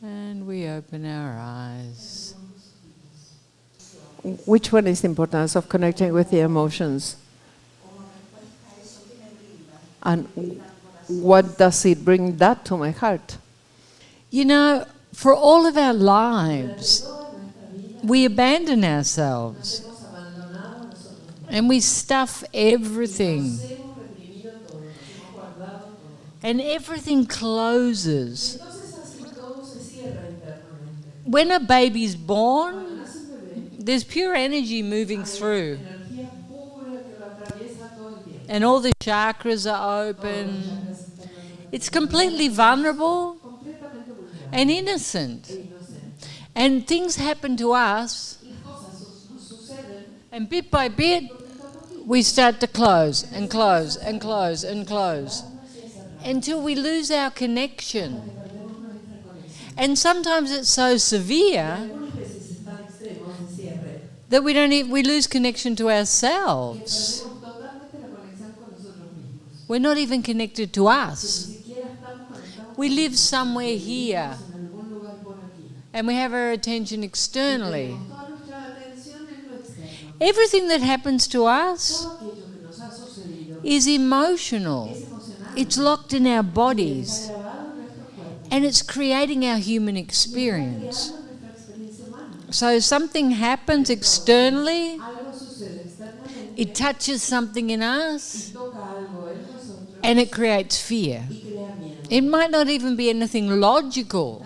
And we open our eyes. Which one is the importance of connecting with the emotions? And what does it bring that to my heart? You know, for all of our lives, we abandon ourselves. And we stuff everything. And everything closes. When a baby's born, there's pure energy moving through. And all the chakras are open. It's completely vulnerable and innocent. And things happen to us, and bit by bit, we start to close and close and close and close until we lose our connection. And sometimes it's so severe that we lose connection to ourselves. We're not even connected to us. We live somewhere here, and we have our attention externally. Everything that happens to us is emotional. It's locked in our bodies, and it's creating our human experience. So something happens externally, it touches something in us, and it creates fear. It might not even be anything logical.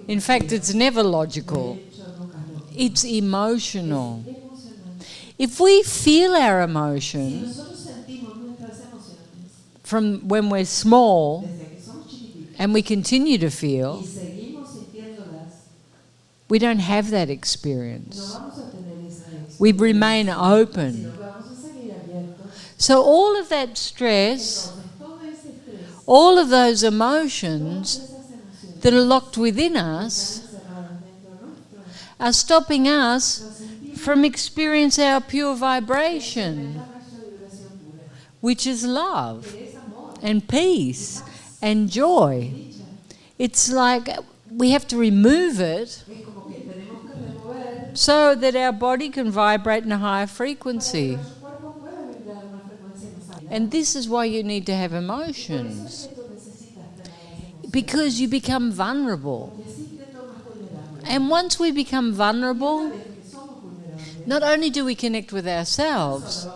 In fact, it's never logical. It's emotional. If we feel our emotion from when we're small and we continue to feel, we don't have that experience. We remain open. So all of that stress, all of those emotions that are locked within us are stopping us from experiencing our pure vibration, which is love and peace and joy. It's like we have to remove it so that our body can vibrate in a higher frequency. And this is why you need to have emotions, because you become vulnerable. And once we become vulnerable, not only do we connect with ourselves,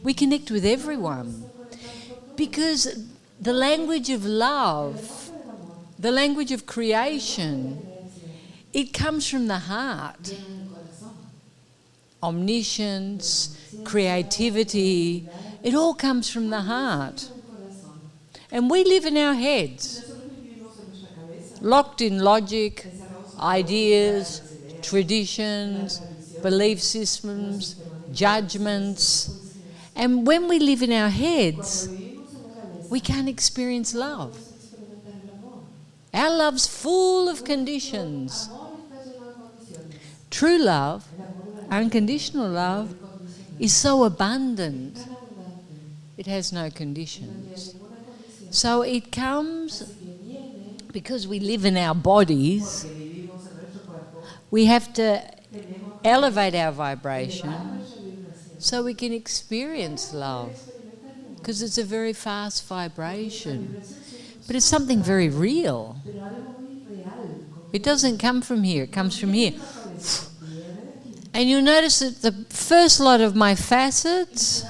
we connect with everyone. Because the language of love, the language of creation, it comes from the heart. Omniscience, creativity, it all comes from the heart. And we live in our heads, locked in logic, ideas, traditions, belief systems, judgments. And when we live in our heads, we can't experience love. Our love's full of conditions. True love, unconditional love, is so abundant, it has no conditions. So it comes because we live in our bodies. We have to elevate our vibration so we can experience love, because it's a very fast vibration. But it's something very real. It doesn't come from here, it comes from here. And you'll notice that the first lot of my facets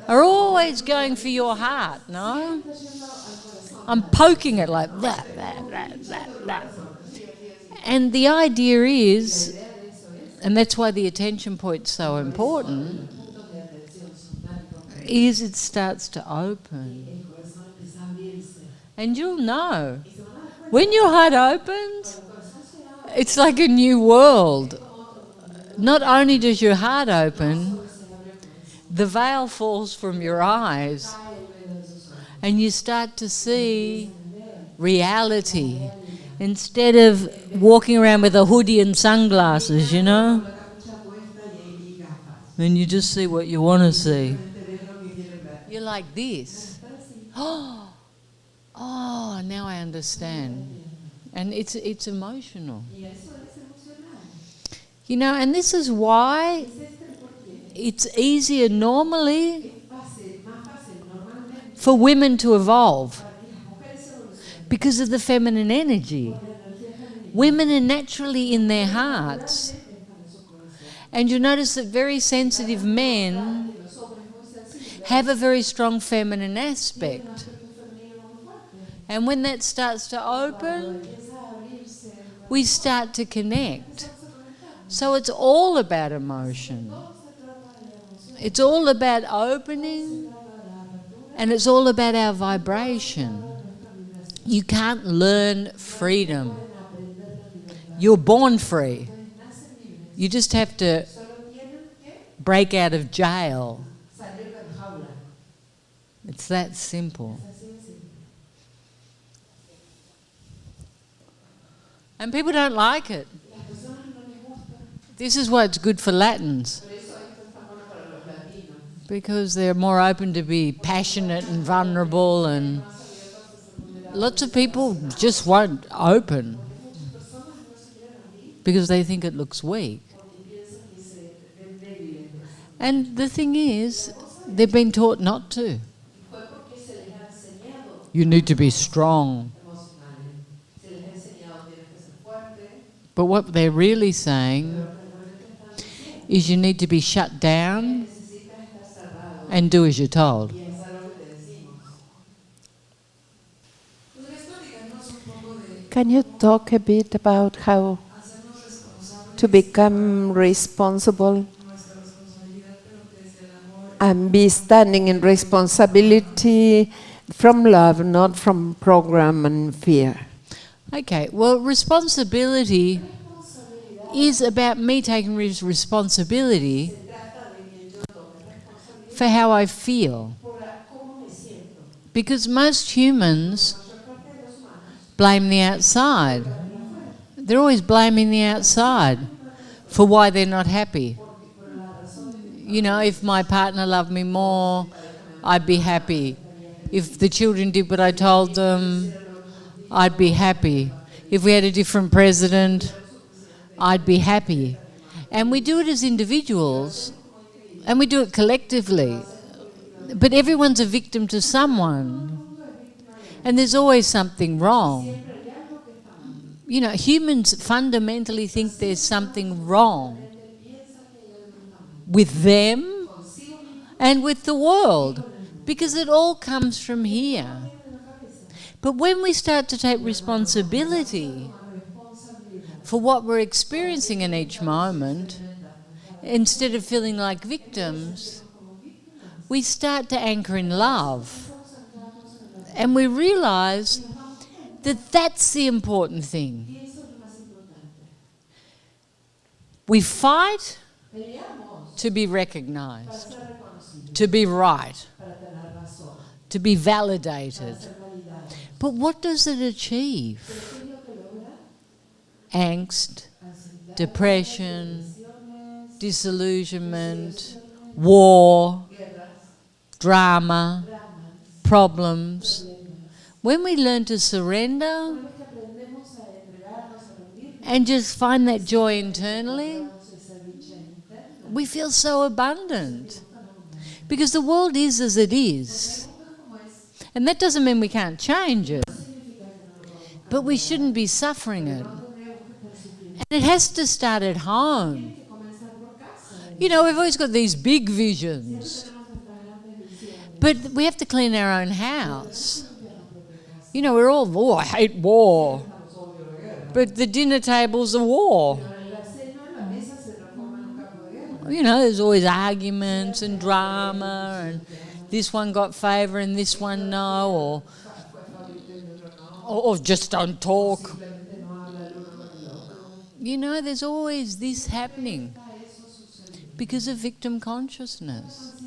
are always going for your heart, no? I'm poking it like that. And the idea is, and that's why the attention point's so important, is it starts to open. And you'll know. When your heart opens, it's like a new world. Not only does your heart open, the veil falls from your eyes and you start to see reality instead of walking around with a hoodie and sunglasses, you know? And you just see what you want to see. You're like this. Oh, Oh, now I understand. And it's emotional. You know, and this is why it's easier normally for women to evolve, because of the feminine energy. Women are naturally in their hearts. And you notice that very sensitive men have a very strong feminine aspect. And when that starts to open, we start to connect. So it's all about emotion. It's all about opening, and it's all about our vibration. You can't learn freedom. You're born free. You just have to break out of jail. It's that simple. And people don't like it. This is why it's good for Latins, because they're more open to be passionate and vulnerable, and lots of people just won't open because they think it looks weak. And the thing is, they've been taught not to. You need to be strong. But what they're really saying is you need to be shut down and do as you're told. Can you talk a bit about how to become responsible and be standing in responsibility from love, not from program and fear? Okay, well, responsibility is about me taking responsibility for how I feel. Because most humans blame the outside. They're always blaming the outside for why they're not happy. You know, if my partner loved me more, I'd be happy. If the children did what I told them, I'd be happy. If we had a different president, I'd be happy. And we do it as individuals, and we do it collectively. But everyone's a victim to someone. And there's always something wrong. You know, humans fundamentally think there's something wrong with them and with the world, because it all comes from here. But when we start to take responsibility for what we're experiencing in each moment, instead of feeling like victims, we start to anchor in love. And we realise that that's the important thing. We fight to be recognised, to be right, to be validated. But what does it achieve? Angst, depression, disillusionment, war, drama, problems. When we learn to surrender and just find that joy internally, we feel so abundant, because the world is as it is. And that doesn't mean we can't change it, but we shouldn't be suffering it. And it has to start at home. You know, we've always got these big visions, but we have to clean our own house. You know, we're all, oh, I hate war. But the dinner table's a war. You know, there's always arguments and drama, and this one got favour and this one no, or just don't talk. You know, there's always this happening because of victim consciousness.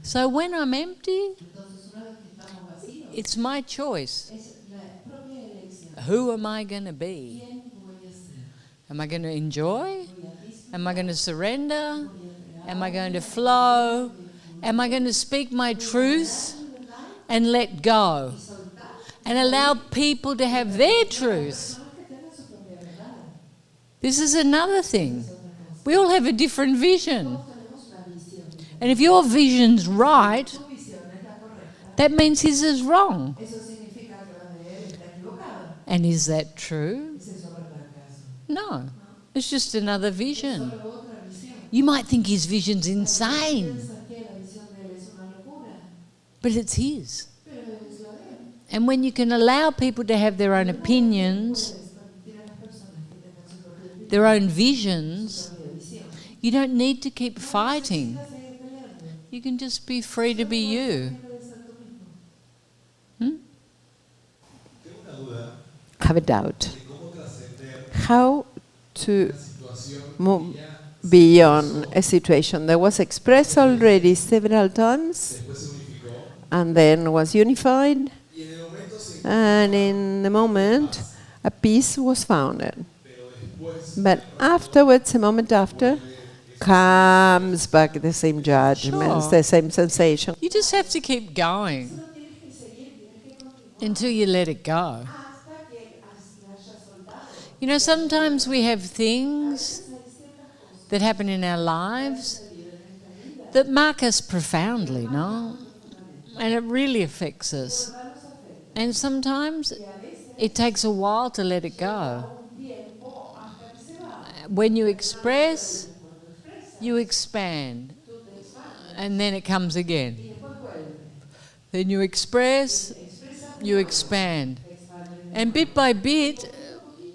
So when I'm empty, it's my choice. Who am I going to be? Am I going to enjoy? Am I going to surrender? Am I going to flow? Am I going to speak my truth and let go? and allow people to have their truth. This is another thing. We all have a different vision. And if your vision's right, that means his is wrong. And is that true? No. It's just another vision. You might think his vision's insane, but it's his. And when you can allow people to have their own opinions, their own visions, you don't need to keep fighting. You can just be free to be you. Have a doubt. How to move beyond a situation that was expressed already several times and then was unified, and in the moment a peace was founded. But afterwards, a moment after, comes back the same judgments, the same sensation. You just have to keep going until you let it go. You know, sometimes we have things that happen in our lives that mark us profoundly, no? And it really affects us. And sometimes it takes a while to let it go. When you express, you expand. And then it comes again. Then you express, you expand. And bit by bit,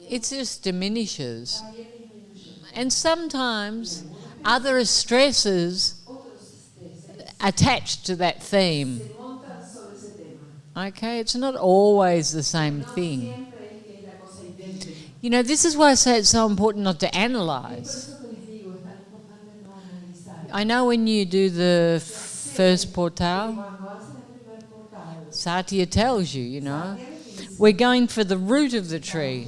it just diminishes. And sometimes other stresses attached to that theme. Okay, it's not always the same thing. You know, this is why I say it's so important not to analyse. I know when you do the first portal, Satya tells you, you know, we're going for the root of the tree.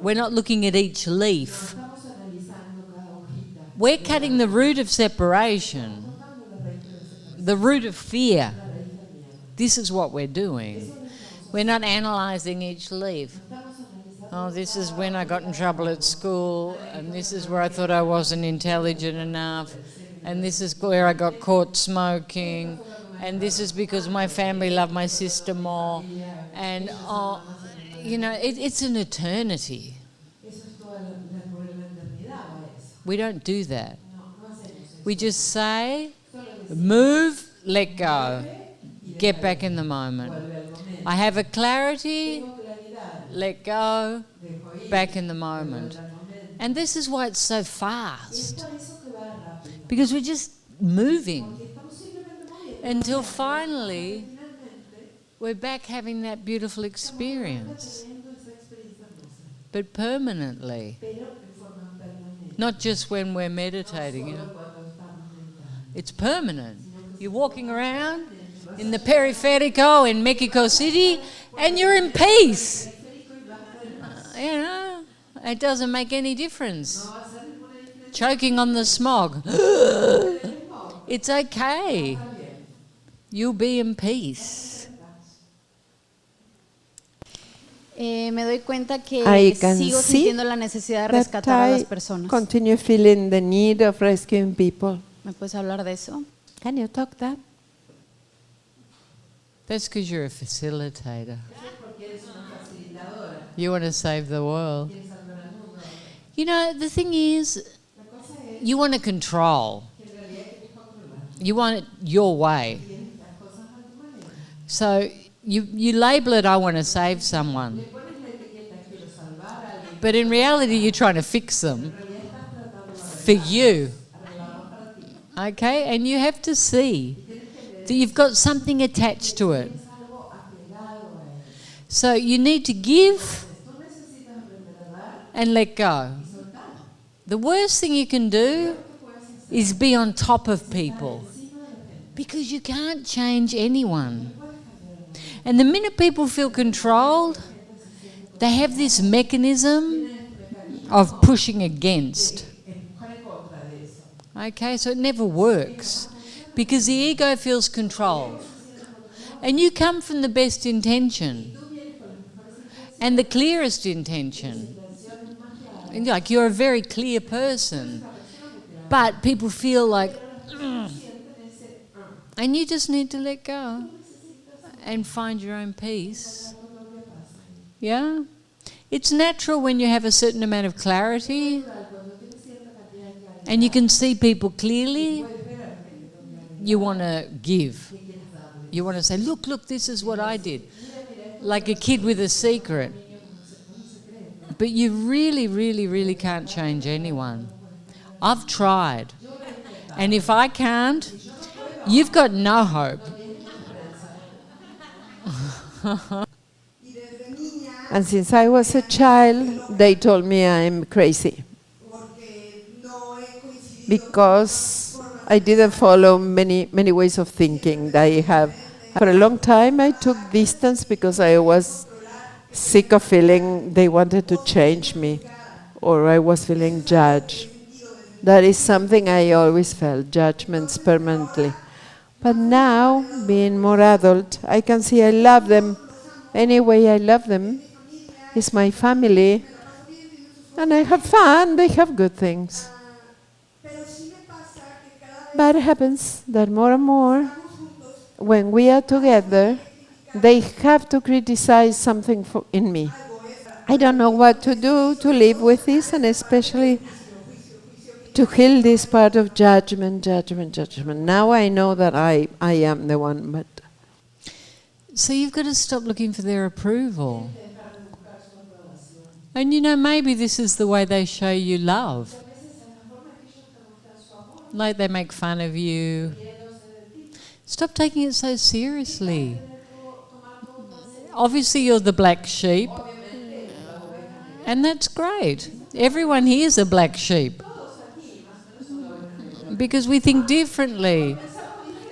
We're not looking at each leaf. We're cutting the root of separation, the root of fear. This is what we're doing. We're not analysing each leaf. Oh, this is when I got in trouble at school, and this is where I thought I wasn't intelligent enough, and this is where I got caught smoking, and this is because my family loved my sister more, and you know, it's an eternity. We don't do that. We just say, move, let go, get back in the moment. I have a clarity, let go, back in the moment. And this is why it's so fast. Because we're just moving until finally we're back having that beautiful experience. But permanently. Not just when we're meditating, you know. It's permanent. You're walking around in the Periférico in Mexico City and you're in peace. You know, it doesn't make any difference. Choking on the smog. It's okay. You'll be in peace. Me doy cuenta que I can sigo see sintiendo la necesidad de that rescatar a las I personas. continue feeling the need of rescuing people. ¿Me puedes hablar de eso? Can you talk that? That's because you're a facilitator. You want to save the world. You know, the thing is, you want to control. You want it your way. So you label it, I want to save someone. But in reality, you're trying to fix them for you. Okay? And you have to see that you've got something attached to it. So you need to give and let go. The worst thing you can do is be on top of people because you can't change anyone. And the minute people feel controlled, they have this mechanism of pushing against. Okay, so it never works because the ego feels controlled. And you come from the best intention and the clearest intention. And like you're a very clear person, but people feel like, and you just need to let go and find your own peace. Yeah? It's natural when you have a certain amount of clarity and you can see people clearly, you want to give. You want to say, look, this is what I did. Like a kid with a secret. But you really, really, really can't change anyone. I've tried. And if I can't, you've got no hope. And since I was a child, they told me I'm crazy. Because I didn't follow many ways of thinking that I have. For a long time, I took distance because I was sick of feeling they wanted to change me, or I was feeling judged. That is something I always felt, judgments permanently. But now, being more adult, I can see I love them. Anyway, I love them. It's my family. And I have fun, they have good things. But it happens that more and more, when we are together, they have to criticize something in me. I don't know what to do to live with this, and especially to heal this part of judgment. Now I know that I am the one, but... So you've got to stop looking for their approval. And maybe this is the way they show you love. Like they make fun of you. Stop taking it so seriously. Obviously you're the black sheep. And that's great. Everyone here is a black sheep. Because we think differently.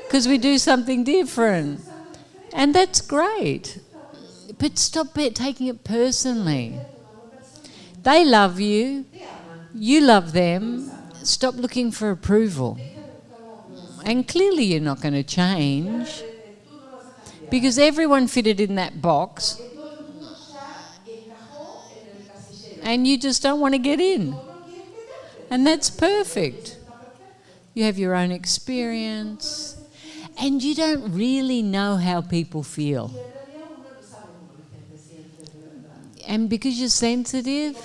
Because we do something different. And that's great. But stop taking it personally. They love you. You love them. Stop looking for approval. And clearly you're not going to change. Because everyone fitted in that box. And you just don't want to get in. And that's perfect. You have your own experience. And you don't really know how people feel. And because you're sensitive,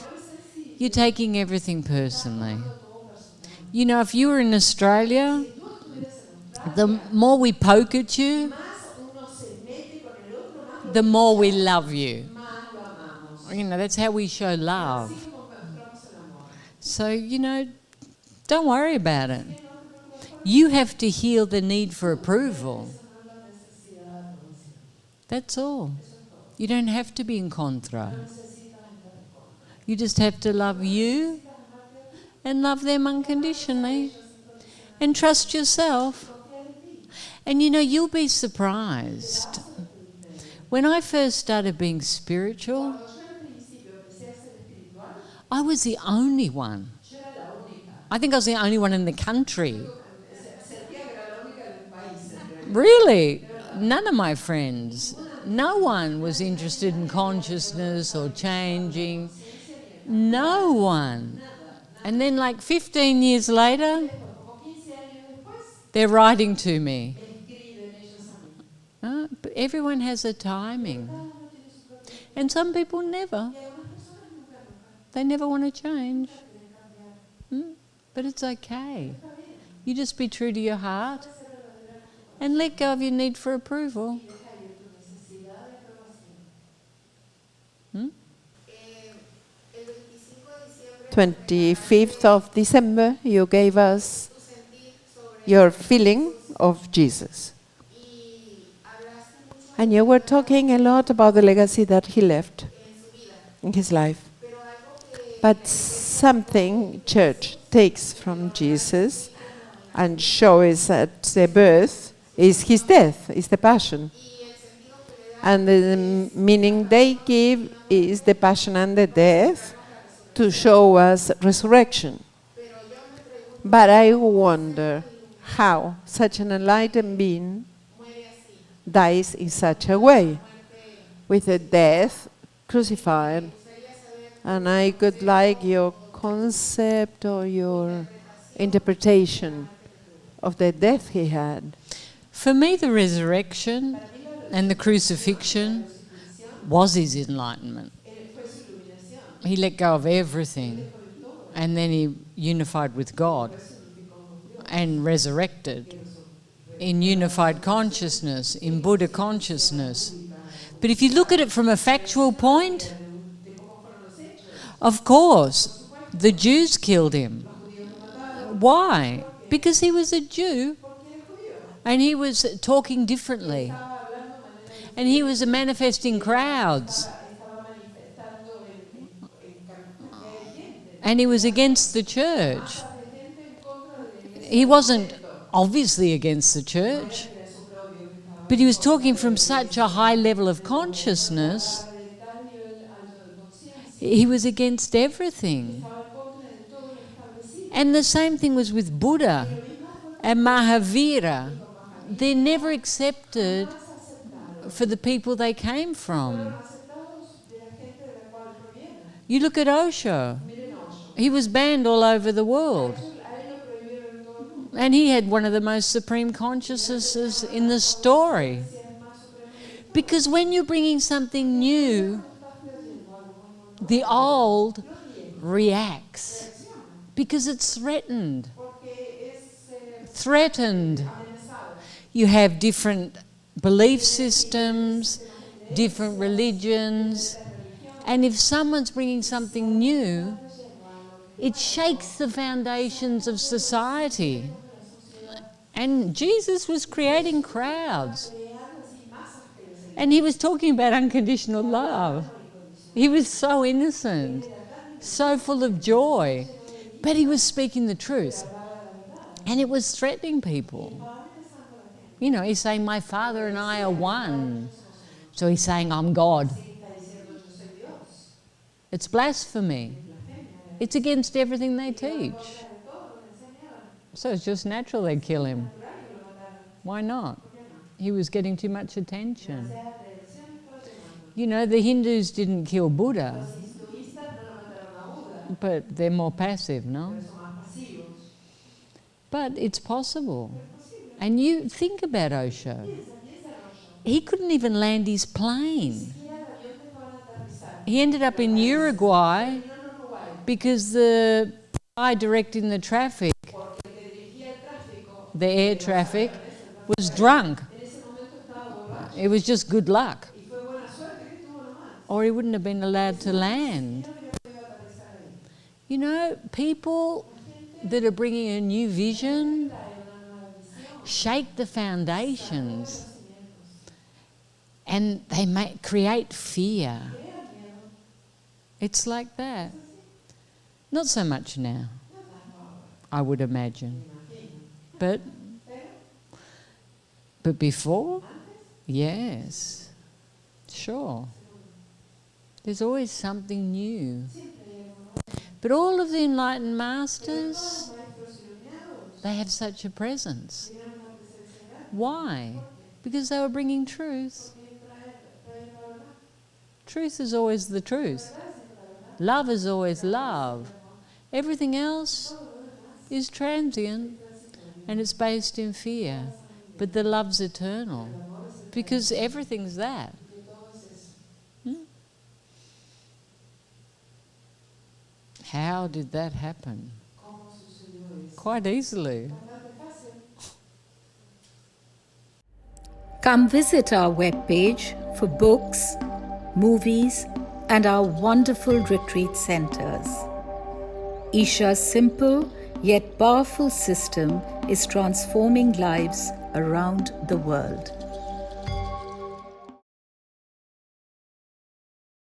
you're taking everything personally. If you were in Australia, the more we poke at you, the more we love you. That's how we show love. So, don't worry about it. You have to heal the need for approval. That's all. You don't have to be in contra. You just have to love you and love them unconditionally and trust yourself. And you'll be surprised. When I first started being spiritual, I was the only one. I think I was the only one in the country. Really? None of my friends. No one was interested in consciousness or changing. No one. And then 15 years later, they're writing to me. But everyone has a timing. And some people never. They never want to change. But it's okay. You just be true to your heart and let go of your need for approval. 25th of December, you gave us your feeling of Jesus. And you were talking a lot about the legacy that he left in his life. But something church takes from Jesus and shows at the birth is his death, is the passion. And the meaning they give is the passion and the death to show us resurrection. But I wonder how such an enlightened being dies in such a way, with a death crucified. And I could like your concept or your interpretation of the death he had. For me, the resurrection and the crucifixion was his enlightenment. He let go of everything, and then he unified with God and resurrected in unified consciousness, in Buddha consciousness. But if you look at it from a factual point, of course, the Jews killed him. Why? Because he was a Jew and he was talking differently. And he was manifesting crowds. And he was against the church. He wasn't obviously against the church, but he was talking from such a high level of consciousness, he was against everything. And the same thing was with Buddha and Mahavira. They're never accepted for the people they came from. You look at Osho. He was banned all over the world. And he had one of the most supreme consciousnesses in the story. Because when you're bringing something new, the old reacts. Because it's threatened. You have different belief systems, different religions. And if someone's bringing something new, it shakes the foundations of society. And Jesus was creating crowds. And he was talking about unconditional love. He was so innocent, so full of joy. But he was speaking the truth. And it was threatening people. You know, he's saying, my Father and I are one. So he's saying, I'm God. It's blasphemy. It's against everything they teach. So it's just natural they'd kill him. Why not? He was getting too much attention. You know, the Hindus didn't kill Buddha, but they're more passive, no? But it's possible. And you think about Osho. He couldn't even land his plane. He ended up in Uruguay because the guy directing the traffic, the air traffic, was drunk. It was just good luck. Or he wouldn't have been allowed to land. You know, people that are bringing a new vision shake the foundations and they create fear. It's like that. Not so much now, I would imagine. But before, yes, sure. There's always something new. But all of the enlightened masters, they have such a presence. Why? Because they were bringing truth. Truth is always the truth. Love is always love. Everything else is transient and it's based in fear. But the love's eternal because everything's that. How did that happen? Quite easily. Come visit our webpage for books, movies, and our wonderful retreat centers. Isha's simple yet powerful system is transforming lives around the world.